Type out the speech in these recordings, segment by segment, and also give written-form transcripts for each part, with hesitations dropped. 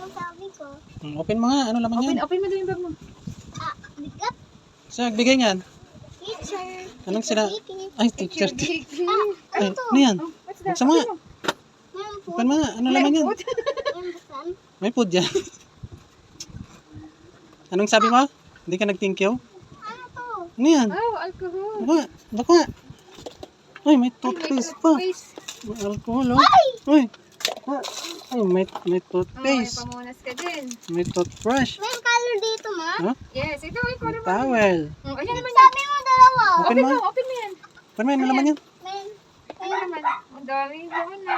Anong sabi ko? Open mo nga. Ano laman yan? Open mo din yung bag mo. Bigat. Sino nagbigay niyan? Teacher. Anong sila? Bigay. Ay, teacher. Ay, Ano to? ano yan? What's that? Buksan mo nga. Meron po. Open mo nga. Ano laman yan? Meron busan. May food yan. Anong sabi mo? Hindi ka nag-thank you? Ano to? Ano yan? Oh, alcohol. Baka. Baka. Ay, may toothpaste pa. May alcohol, oh. Ay! Ay, may Oh, toothpaste. pamunas ka din. May toothbrush. May color dito, ma. Ha? Yes, ito yung color mo. Towel. Oh, ayan naman yan. Sabi mo dalawa. Open mo. Open mo yan. Ano may ano laman yan? May, Ano naman? Ang daming naman na.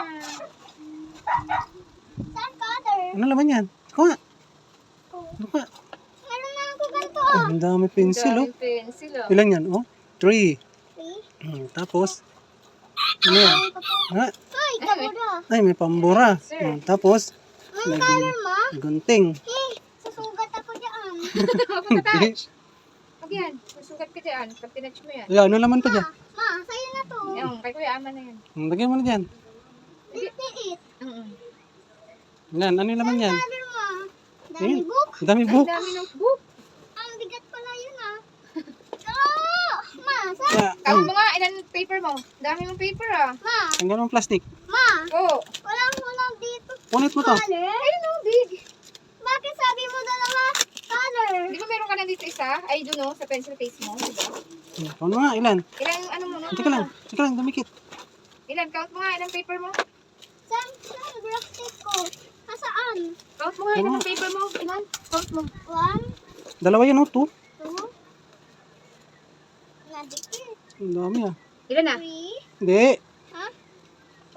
saan color? Ano laman yan? Kuha. Kuha. Meron na ako ganito, Oh, ang dami pencil, oh. Daming pencil, oh. Ilan yan? Oh, 3. See? Tapos, ano yan? Ha? Ay, kabura. Ay, may pambura. Sir. Tapos, Anong color, ma? gunting. Susugat ako dyan. Huwag ka touch. Huwag yan. Susugat ka dyan. Pag tinatch mo yan. Ayan, ano laman pa dyan? Ma, sa'yo na to. Yung, kay Kuya Ama na yan. Lagyan mo na dyan. Liit. Yan, ano yung laman yan? Color, ma. Dami Ayun. book. Ang dami Ang book. dami ng book. Ang bigat pala yun, ah. Oh, ma, saan? Ah, Count mo nga, ilan paper mo? Dami mong paper, ah. Ma, ang ganun plastic. ma. Oh. Walang dito. Punit mo to. Color? Ayun, oh, big. Bakit sabi mo dalawa? Color. Di ba meron ka na dito isa? Ay, doon, oh, sa pencil case mo, di ba? Ano nga, ilan? Ilan, ano mo, no? Teka lang, dumikit. Ilan, count mo nga, ilan paper mo? Saan black tape ko? Nasaan? Count mo nga, ilan ang paper mo? Ilan? Count mo. 1, Dalawa yan, oh, 2. 2. Nadikit. Ang dami, ah. Ilan na? 3, Hindi.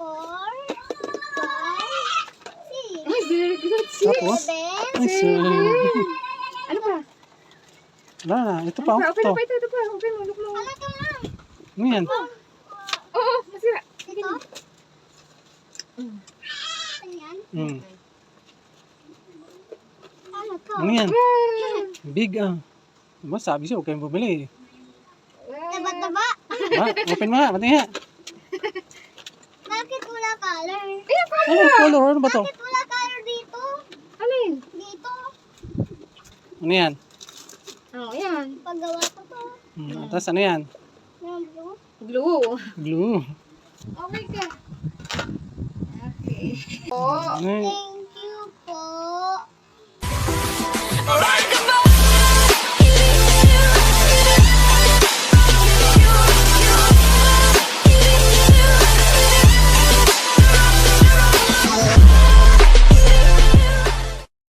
4, 5, 6, Ay, very good. Tapos, 7. ay, sir. Ano pa? Wala na, ito pa, oh. Open Ito. pa ito pa. Open mo, look mo. Ano to, ma? Ano yan? Oo, masira. Ito? Ano yan? Ano to? Ano yan? Big, ah. Diba, sabi siya, huwag kayong bumili. Taba-taba. Open mo nga, pati nga. Bakit wala color? Ano, color, ano ba to? Bakit wala color dito? Alin? Dito. Ano yan? Oh, yan. Paggawa ko to. Tapos ano yan? Yung blue. Glue. Glue. Okay ka. Okay. Oh. Ano yan? Thank